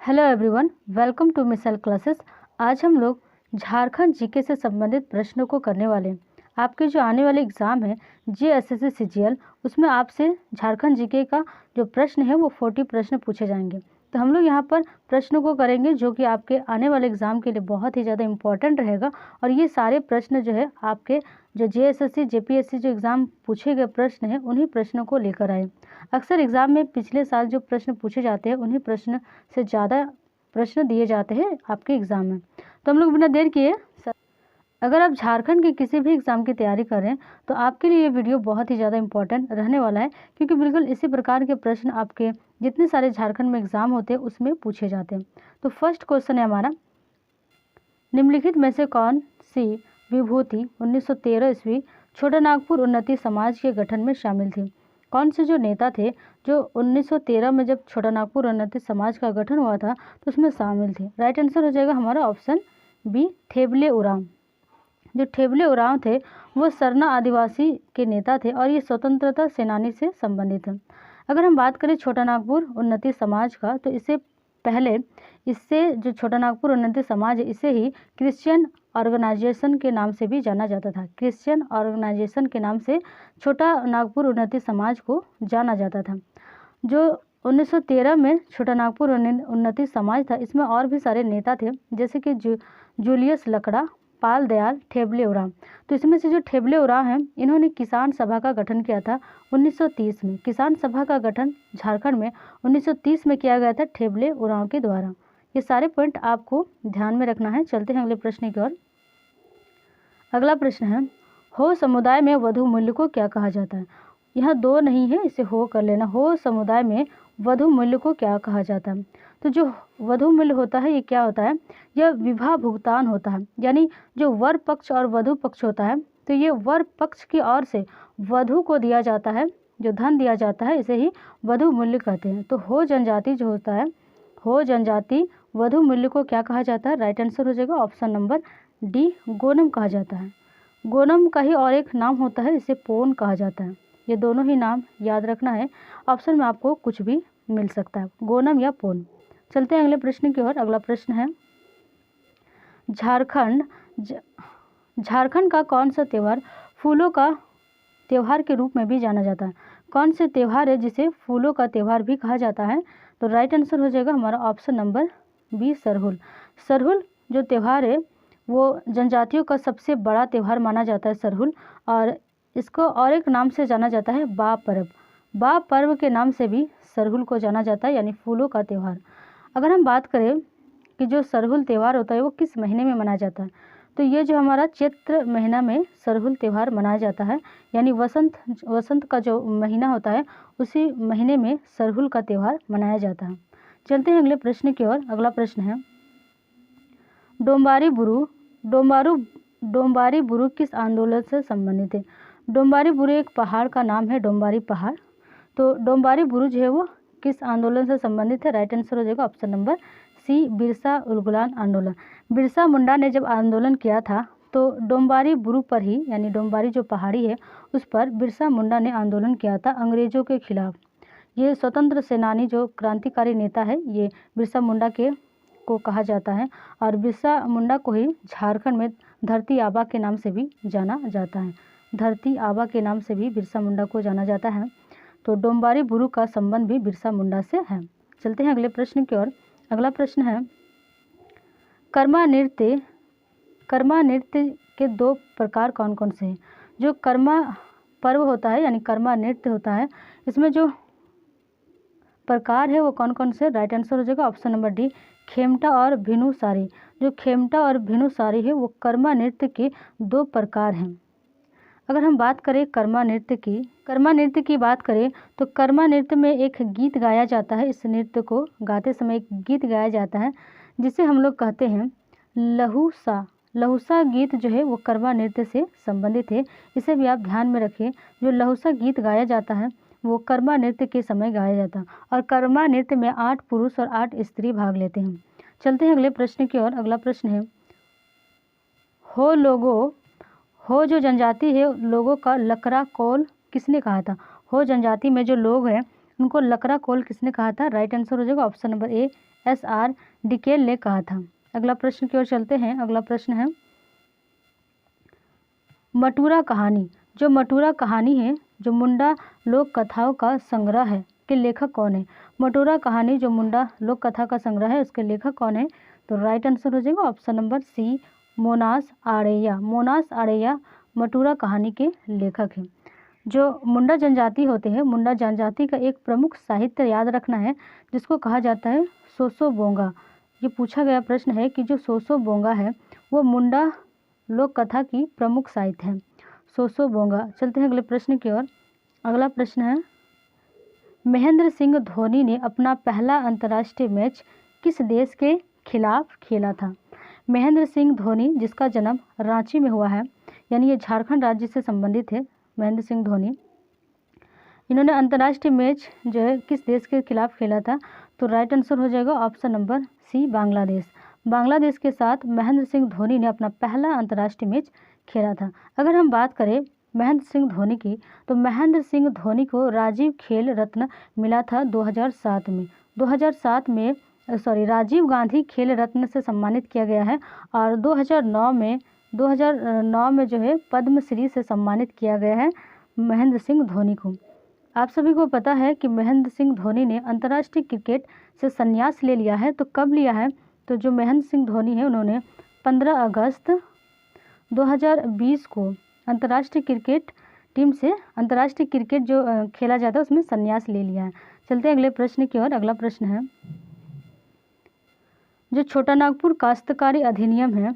Hello everyone, welcome to मिसल classes. आज हम लोग झारखंड जीके से संबंधित प्रश्नों को करने वाले हैं। आपके जो आने वाले एग्ज़ाम है जीएसएससी सीजीएल, उसमें आपसे झारखंड जीके का जो प्रश्न है वो 40 प्रश्न पूछे जाएंगे। तो हम लोग यहाँ पर प्रश्नों को करेंगे जो कि आपके आने वाले एग्ज़ाम के लिए बहुत ही ज़्यादा इम्पॉर्टेंट रहेगा। और ये सारे प्रश्न जो है आपके जो जीएसएससी जेपीएससी जो एग्ज़ाम पूछे गए प्रश्न हैं उन्हीं प्रश्नों को लेकर आए। अक्सर एग्ज़ाम में पिछले साल जो प्रश्न पूछे जाते हैं उन्हीं प्रश्न से ज़्यादा प्रश्न दिए जाते हैं आपके एग्ज़ाम में। तो हम लोग बिना देर किए, अगर आप झारखंड के किसी भी एग्ज़ाम की तैयारी कर रहे हैं तो आपके लिए ये वीडियो बहुत ही ज़्यादा इंपॉर्टेंट रहने वाला है, क्योंकि बिल्कुल इसी प्रकार के प्रश्न आपके जितने सारे झारखंड में एग्ज़ाम होते हैं उसमें पूछे जाते हैं। तो फर्स्ट क्वेश्चन है हमारा, निम्नलिखित में से कौन सी विभूति 1913 ईस्वी छोटा नागपुर उन्नति समाज के गठन में शामिल थी? कौन से जो नेता थे जो 1913 में जब छोटा नागपुर उन्नति समाज का गठन हुआ था तो उसमें शामिल थे? राइट आंसर हो जाएगा हमारा ऑप्शन बी, ठेबले उरांव। जो ठेबले उरांव थे वो सरना आदिवासी के नेता थे और ये स्वतंत्रता सेनानी से संबंधित है। अगर हम बात करें छोटा नागपुर उन्नति समाज का, तो इससे जो छोटा नागपुर उन्नति समाज है इसे ही क्रिश्चियन ऑर्गेनाइजेशन के नाम से भी जाना जाता था। क्रिश्चियन ऑर्गेनाइजेशन के नाम से छोटा नागपुर उन्नति समाज को जाना जाता था। जो 1913 में छोटा नागपुर उन्नति समाज था, इसमें और भी सारे नेता थे जैसे कि जूलियस लकड़ा, पाल दयाल, ठेबले उरांव। तो इसमें से जो ठेबले उरांव हैं इन्होंने किसान सभा का गठन किया था 1930 में। किसान सभा का गठन झारखंड में 1930 में किया गया था ठेबले उरांव के द्वारा। ये सारे पॉइंट आपको ध्यान में रखना है। चलते हैं अगले प्रश्न की ओर। अगला प्रश्न है, हो समुदाय में वधु मूल्य को क्या कहा जाता है? यहाँ दो नहीं है, इसे हो कर लेना। हो समुदाय में वधु मूल्य को क्या कहा जाता है? तो जो वधु मूल्य होता है ये क्या होता है? यह विवाह भुगतान होता है। यानी जो वर पक्ष और वधु पक्ष होता है तो ये वर पक्ष की ओर से वधु को दिया जाता है, जो धन दिया जाता है इसे ही वधु मूल्य कहते हैं। तो हो जनजाति जो होता है, हो जनजाति वधु मूल्य को क्या कहा जाता है? राइट आंसर हो जाएगा ऑप्शन नंबर डी, गोनम कहा जाता है। गोनम का ही और एक नाम होता है, इसे पोन कहा जाता है। ये दोनों ही नाम याद रखना है, ऑप्शन में आपको कुछ भी मिल सकता है, गोनम या पोन। चलते हैं अगले प्रश्न की ओर। अगला प्रश्न है, झारखंड का कौन सा त्यौहार फूलों का त्यौहार के रूप में भी जाना जाता है? कौन से त्यौहार है जिसे फूलों का त्यौहार भी कहा जाता है? तो राइट आंसर हो जाएगा हमारा option number B, Sarhul. Sarhul जो त्यौहार है वो जनजातियों का सबसे बड़ा त्यौहार माना जाता है सरहुल, और इसको और एक नाम से जाना जाता है बा पर्व। बा पर्व के नाम से भी सरहुल को जाना जाता है, यानी फूलों का त्यौहार। अगर हम बात करें कि जो सरहुल त्यौहार होता है वो किस महीने में मनाया जाता है, तो ये जो हमारा चैत्र महीना में सरहुल त्यौहार मनाया जाता है, यानी वसंत का जो महीना होता है उसी महीने में सरहुल का त्यौहार मनाया जाता है। चलते हैं अगले प्रश्न की ओर। अगला प्रश्न है, डोम्बारी बुरु किस आंदोलन से संबंधित है? डोम्बारी बुरु एक पहाड़ का नाम है, डोम्बारी पहाड़। तो डोम्बारी बुरु जो है वो किस आंदोलन से संबंधित है? राइट आंसर हो जाएगा option number C, Birsa Ulgulan आंदोलन। बिरसा मुंडा ने जब आंदोलन किया था तो डोम्बारी बुरु पर ही, यानी डोम्बारी जो पहाड़ी है उस पर बिरसा मुंडा ने आंदोलन किया था अंग्रेजों के खिलाफ। ये स्वतंत्र सेनानी जो क्रांतिकारी नेता है ये बिरसा मुंडा को कहा जाता है, और बिरसा मुंडा को ही झारखंड में धरती आबा के नाम से भी जाना जाता है। धरती आबा के नाम से भी बिरसा मुंडा को जाना जाता है। तो डोम्बारी बुरु का संबंध भी बिरसा मुंडा से है। चलते हैं अगले प्रश्न की ओर। अगला प्रश्न है, कर्मा नृत्य के दो प्रकार कौन कौन से हैं? जो कर्मा पर्व होता है यानी कर्मा नृत्य होता है, इसमें जो प्रकार है वो कौन कौन से? राइट आंसर हो जाएगा ऑप्शन नंबर डी, खेमटा और भिनुसारी। जो खेमटा और भिनुसारी है वो कर्मा नृत्य के दो प्रकार हैं। अगर हम बात करें कर्मा नृत्य की बात करें तो कर्मा नृत्य में एक गीत गाया जाता है। इस नृत्य को गाते समय एक गीत गाया जाता है जिसे हम लोग कहते हैं लहुसा। लहुसा गीत जो है वो कर्मा नृत्य से संबंधित है, इसे भी आप ध्यान में रखें। जो लहुसा गीत गाया जाता है वो कर्मा नृत्य के समय गाया जाता है, और कर्मा नृत्य में 8 पुरुष और 8 स्त्री भाग लेते हैं। चलते हैं अगले प्रश्न की ओर। अगला प्रश्न है, हो जो जनजाति है लोगों का लकड़ा कोल किसने कहा था? हो जनजाति में जो लोग हैं उनको लकड़ा कोल किसने कहा था? राइट आंसर हो जाएगा option number A, SR decal ने कहा था। अगला प्रश्न की ओर चलते हैं। अगला प्रश्न है मटूरा कहानी। जो मटूरा कहानी है जो मुंडा लोक कथाओं का संग्रह है के लेखक कौन है? मटूरा कहानी जो मुंडा लोक कथा का संग्रह है उसके लेखक कौन है? तो राइट आंसर हो जाएगा ऑप्शन नंबर सी, मोनास आड़ैया। मोनास आड़ैया मटूरा कहानी के लेखक हैं। जो मुंडा जनजाति होते हैं, मुंडा जनजाति का एक प्रमुख साहित्य याद रखना है जिसको कहा जाता है सोसो बोंगा। ये पूछा गया प्रश्न है कि जो सोसो बोंगा है वो मुंडा लोक कथा की प्रमुख साहित्य है, सोसो बोंगा। चलते हैं अगले प्रश्न की ओर। अगला प्रश्न है महेंद्र सिंह धोनी ने अपना पहला अंतर्राष्ट्रीय मैच किस देश के खिलाफ खेला था? महेंद्र सिंह धोनी जिसका जन्म रांची में हुआ है, यानी ये झारखंड राज्य से संबंधित है। महेंद्र सिंह धोनी, इन्होंने अंतर्राष्ट्रीय मैच जो है किस देश के खिलाफ खेला था? तो राइट आंसर हो जाएगा option number C, Bangladesh. Bangladesh के साथ महेंद्र सिंह धोनी ने अपना पहला अंतर्राष्ट्रीय मैच खेला था। अगर हम बात करें महेंद्र सिंह धोनी की, तो महेंद्र सिंह धोनी को राजीव खेल रत्न मिला था 2007 में। 2007 में राजीव गांधी खेल रत्न से सम्मानित किया गया है और 2009 में जो है पद्मश्री से सम्मानित किया गया है महेंद्र सिंह धोनी को। आप सभी को पता है कि महेंद्र सिंह धोनी ने अंतर्राष्ट्रीय क्रिकेट से संन्यास ले लिया है। तो कब लिया है? तो जो महेंद्र सिंह धोनी है उन्होंने 15 अगस्त 2020 को अंतर्राष्ट्रीय क्रिकेट टीम से, अंतर्राष्ट्रीय क्रिकेट जो खेला जाता है उसमें संन्यास ले लिया है। चलते हैं अगले प्रश्न की ओर। अगला प्रश्न है जो छोटा नागपुर काश्तकारी अधिनियम है,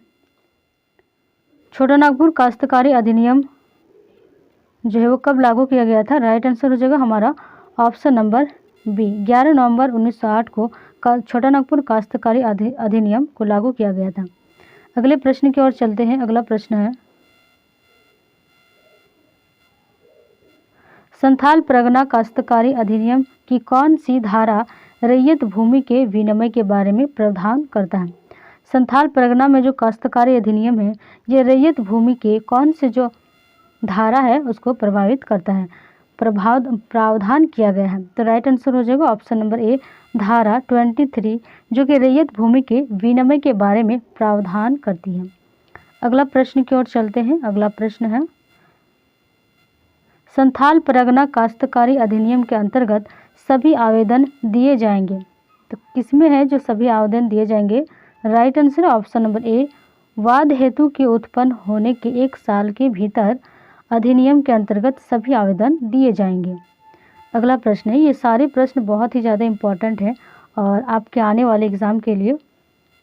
छोटा नागपुर काश्तकारी अधिनियम जो है वो कब लागू किया गया था? राइट आंसर हो जाएगा हमारा ऑप्शन नंबर बी, 11 नवंबर 1908 को छोटा नागपुर काश्तकारी अधिनियम को लागू किया गया था। अगले प्रश्न की ओर चलते हैं। अगला प्रश्न है संथाल परगना काश्तकारी अधिनियम की कौन सी धारा रैयत भूमि के विनिमय के बारे में प्रावधान करता है? संथाल परगना में जो काश्तकारी अधिनियम है ये रैयत भूमि के कौन से जो धारा है उसको प्रभावित करता है, प्रावधान किया गया है? तो राइट आंसर हो जाएगा ऑप्शन नंबर ए, धारा 23 जो कि रैयत भूमि के विनिमय के बारे में प्रावधान करती है। अगला प्रश्न की ओर चलते हैं। अगला प्रश्न है संथाल परगना काश्तकारी अधिनियम के अंतर्गत सभी आवेदन दिए जाएंगे। तो किसमें है जो सभी आवेदन दिए जाएंगे? Right answer option number A, वाद हेतु के उत्पन्न होने के 1 साल के भीतर अधिनियम के अंतर्गत सभी आवेदन दिए जाएंगे। अगला प्रश्न है, ये सारे प्रश्न बहुत ही ज़्यादा इम्पोर्टेंट है और आपके आने वाले एग्ज़ाम के लिए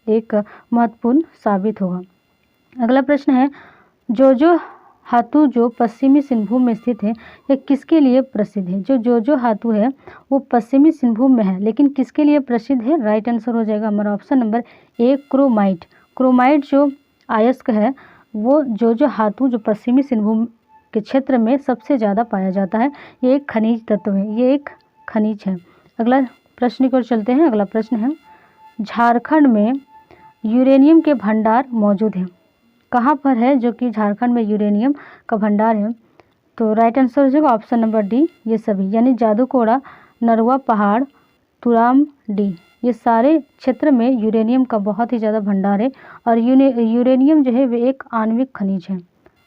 एक महत्वपूर्ण साबित होगा। अगला प्रश्न है जोजो हातू जो पश्चिमी सिंहभूम में स्थित है यह किसके लिए प्रसिद्ध है? जो जोजो हातू है वो पश्चिमी सिंहभूम में है, लेकिन किसके लिए प्रसिद्ध है? राइट आंसर हो जाएगा हमारा option number A, chromite. Chromite जो अयस्क है वो जोजो हातू जो पश्चिमी सिंहभूम के क्षेत्र में सबसे ज़्यादा पाया जाता है। ये एक खनिज तत्व है, ये एक खनिज है। अगला प्रश्न की ओर चलते हैं। अगला प्रश्न है झारखंड में यूरेनियम के भंडार मौजूद हैं। कहाँ पर है जो कि झारखंड में यूरेनियम का भंडार है? तो राइट आंसर हो जाएगा ऑप्शन नंबर डी, ये सभी, यानी जादूकोड़ा, नरवा पहाड़, तुराम डी, ये सारे क्षेत्र में यूरेनियम का बहुत ही ज़्यादा भंडार है और यूरेनियम जो है वे एक आणविक खनिज है।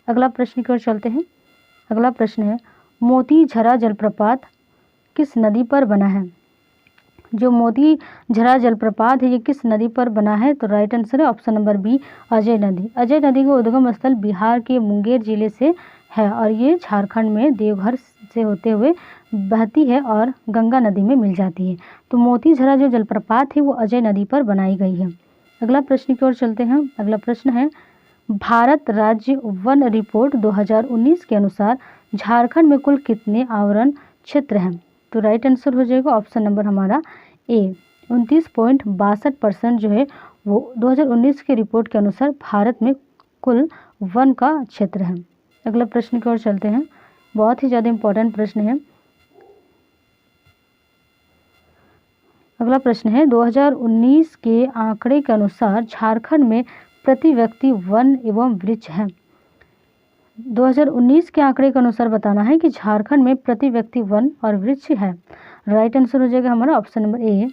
अगला प्रश्न की ओर चलते हैं। अगला प्रश्न है मोती झरा जलप्रपात किस नदी पर बना है? जो मोती झरा जलप्रपात है ये किस नदी पर बना है? तो राइट आंसर है ऑप्शन नंबर बी, अजय नदी। अजय नदी का उद्गम स्थल बिहार के मुंगेर जिले से है और ये झारखंड में देवघर से होते हुए बहती है और गंगा नदी में मिल जाती है। तो मोती झरा जो जलप्रपात है वो अजय नदी पर बनाई गई है। अगला प्रश्न की ओर चलते हैं। अगला प्रश्न है भारत राज्य वन रिपोर्ट 2019 के अनुसार झारखंड में कुल कितने आवरण क्षेत्र हैं? तो राइट आंसर हो जाएगा ऑप्शन नंबर हमारा ए, 29.62% जो है वो 2019 के रिपोर्ट के अनुसार भारत में कुल वन का क्षेत्र है। अगला प्रश्न की ओर चलते हैं। बहुत ही ज़्यादा इम्पोर्टेंट प्रश्न है। अगला प्रश्न है 2019 के आंकड़े के अनुसार झारखंड में प्रति व्यक्ति वन एवं वृक्ष है। 2019 के आंकड़े के अनुसार बताना है कि झारखंड में प्रति व्यक्ति वन और वृक्ष है। राइट आंसर हो जाएगा हमारा ऑप्शन नंबर ए,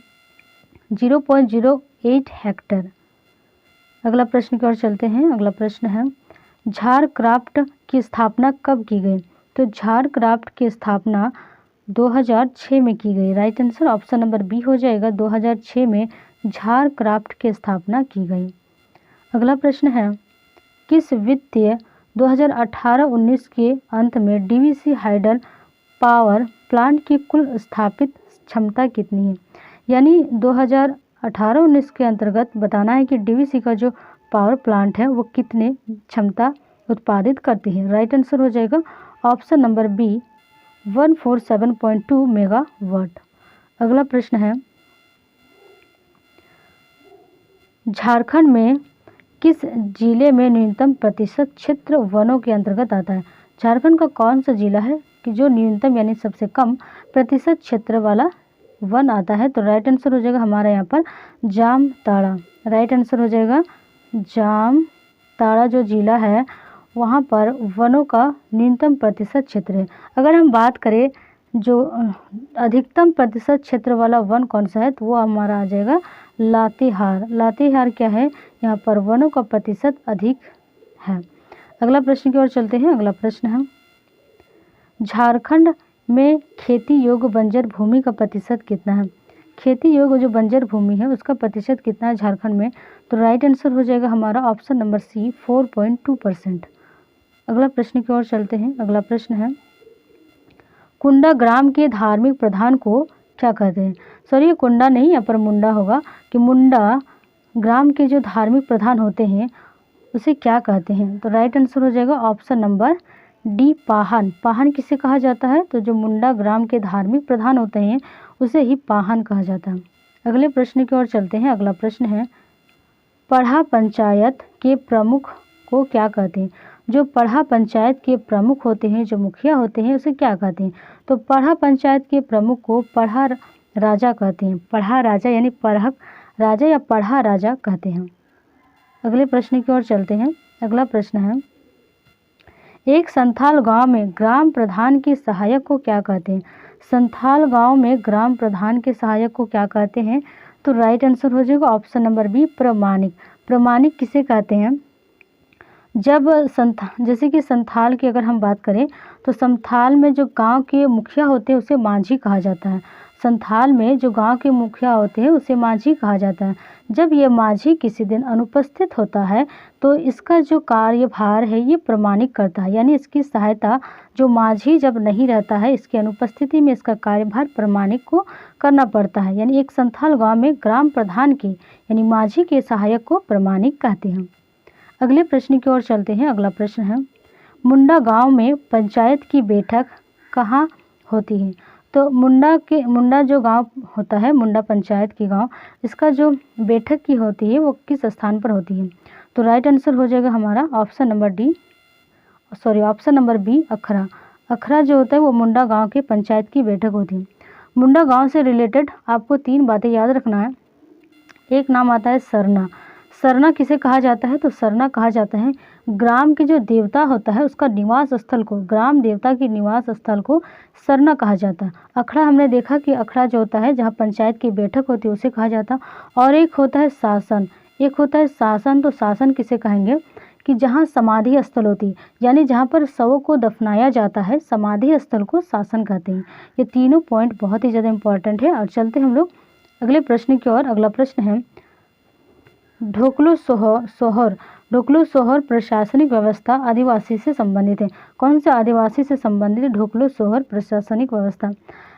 0.08 हेक्टेयर। अगला प्रश्न की ओर चलते हैं। अगला प्रश्न है झारक्राफ्ट की स्थापना कब की गई? तो झारक्राफ्ट की स्थापना 2006 में की गई। Right answer option number B हो जाएगा, 2006 में झारक्राफ्ट की स्थापना की गई। अगला प्रश्न है किस वित्तीय 2018-19 के अंत में डीवीसी हाइडल पावर प्लांट की कुल स्थापित क्षमता कितनी है? यानी 2018-19 के अंतर्गत बताना है कि डीवीसी का जो पावर प्लांट है वो कितने क्षमता उत्पादित करती है। राइट आंसर हो जाएगा ऑप्शन नंबर बी 147.2 मेगावाट। अगला प्रश्न है झारखंड में किस जिले में न्यूनतम प्रतिशत क्षेत्र वनों के अंतर्गत आता है? झारखंड का कौन सा जिला है कि जो न्यूनतम यानी सबसे कम प्रतिशत क्षेत्र वाला वन आता है? तो राइट आंसर हो जाएगा हमारा यहाँ पर जामताड़ा। राइट आंसर हो जाएगा जामताड़ा जो जिला है वहाँ पर वनों का न्यूनतम प्रतिशत क्षेत्र है। अगर हम बात करें जो अधिकतम प्रतिशत क्षेत्र वाला वन कौन सा है तो वो हमारा आ जाएगा लातेहार। लातेहार क्या है? यहाँ पर वनों का प्रतिशत अधिक है। अगला प्रश्न की ओर चलते हैं। अगला प्रश्न है झारखंड में खेती योग्य बंजर भूमि का प्रतिशत कितना है? खेती योग्य जो बंजर भूमि है उसका प्रतिशत कितना है झारखंड में? तो राइट आंसर हो जाएगा हमारा ऑप्शन नंबर सी 4.2%। अगला प्रश्न की ओर चलते हैं। अगला प्रश्न है कुंडा ग्राम के धार्मिक प्रधान को क्या कहते हैं? सॉरी, कुंडा नहीं, यहाँ पर मुंडा होगा कि मुंडा ग्राम के जो धार्मिक प्रधान होते हैं उसे क्या कहते हैं? तो राइट आंसर हो जाएगा option number D Pahan. Pahan किसे कहा जाता है? तो जो मुंडा ग्राम के धार्मिक प्रधान होते हैं उसे ही पाहन कहा जाता है। अगले प्रश्न की ओर चलते हैं। अगला प्रश्न है पढ़ा पंचायत के प्रमुख को क्या कहते हैं? जो पढ़ा पंचायत के प्रमुख होते हैं, जो मुखिया होते हैं, उसे क्या कहते हैं? तो पढ़ा पंचायत के प्रमुख को पढ़ा राजा कहते हैं। पढ़ा राजा यानी पढ़क राजा या पढ़ा राजा कहते हैं। अगले प्रश्न की ओर चलते हैं। अगला प्रश्न है एक संथाल गांव में ग्राम प्रधान के सहायक को क्या कहते हैं? संथाल गांव में ग्राम प्रधान के सहायक को क्या कहते हैं? तो राइट आंसर हो जाएगा ऑप्शन नंबर बी प्रमाणिक। प्रमाणिक किसे कहते हैं? जब जैसे कि संथाल की अगर हम बात करें तो संथाल में जो गांव के मुखिया होते हैं उसे माझी कहा जाता है। संथाल में जो गांव के मुखिया होते हैं उसे माझी कहा जाता है। जब ये माझी किसी दिन अनुपस्थित होता है तो इसका जो कार्यभार है ये प्रमाणिक करता है, यानी इसकी सहायता जो माझी जब नहीं रहता है इसकी अनुपस्थिति में इसका कार्यभार प्रमाणिक को करना पड़ता है। यानी एक संथाल गाँव में ग्राम प्रधान के यानी माझी के सहायक को प्रमाणिक कहते हैं। अगले प्रश्न की ओर चलते हैं। अगला प्रश्न है मुंडा गांव में पंचायत की बैठक कहाँ होती है? तो मुंडा जो गांव होता है, मुंडा पंचायत की गांव, इसका जो बैठक की होती है वो किस स्थान पर होती है? तो राइट आंसर हो जाएगा हमारा ऑप्शन नंबर बी अखरा। अखरा जो होता है वो मुंडा गाँव के पंचायत की बैठक होती है। मुंडा गाँव से रिलेटेड आपको 3 बातें याद रखना है। एक नाम आता है सरना। सरना किसे कहा जाता है? तो सरना कहा जाता है ग्राम के जो देवता होता है उसका निवास स्थल को, ग्राम देवता के निवास स्थल को सरना कहा जाता है। अखड़ा हमने देखा कि अखड़ा जो होता है जहाँ पंचायत की बैठक होती है उसे कहा जाता है। और एक होता है शासन। तो शासन किसे कहेंगे कि जहाँ समाधि स्थल होती है, यानी जहाँ पर शवों को दफनाया जाता है, समाधि स्थल को शासन कहते हैं। ये तीनों पॉइंट बहुत ही ज़्यादा इंपॉर्टेंट है। और चलते हम लोग अगले प्रश्न की ओर। अगला प्रश्न है ढोकलो सोहर प्रशासनिक व्यवस्था आदिवासी से संबंधित है। कौन सा आदिवासी से संबंधित है ढोकलो सोहर प्रशासनिक व्यवस्था?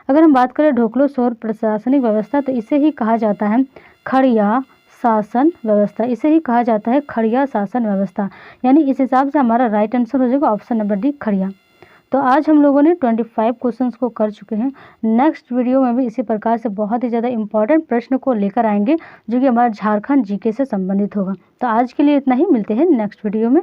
अगर हम बात करें ढोकलो सोहर प्रशासनिक व्यवस्था तो इसे ही कहा जाता है खड़िया शासन व्यवस्था। इसे ही कहा जाता है खड़िया शासन व्यवस्था। यानी इस हिसाब से हमारा राइट आंसर हो जाएगा ऑप्शन नंबर डी खड़िया। तो आज हम लोगों ने 25 क्वेश्चंस को कर चुके हैं। नेक्स्ट वीडियो में भी इसी प्रकार से बहुत ही ज़्यादा इंपॉर्टेंट प्रश्न को लेकर आएंगे जो कि हमारा झारखंड जीके से संबंधित होगा। तो आज के लिए इतना ही, मिलते हैं नेक्स्ट वीडियो में।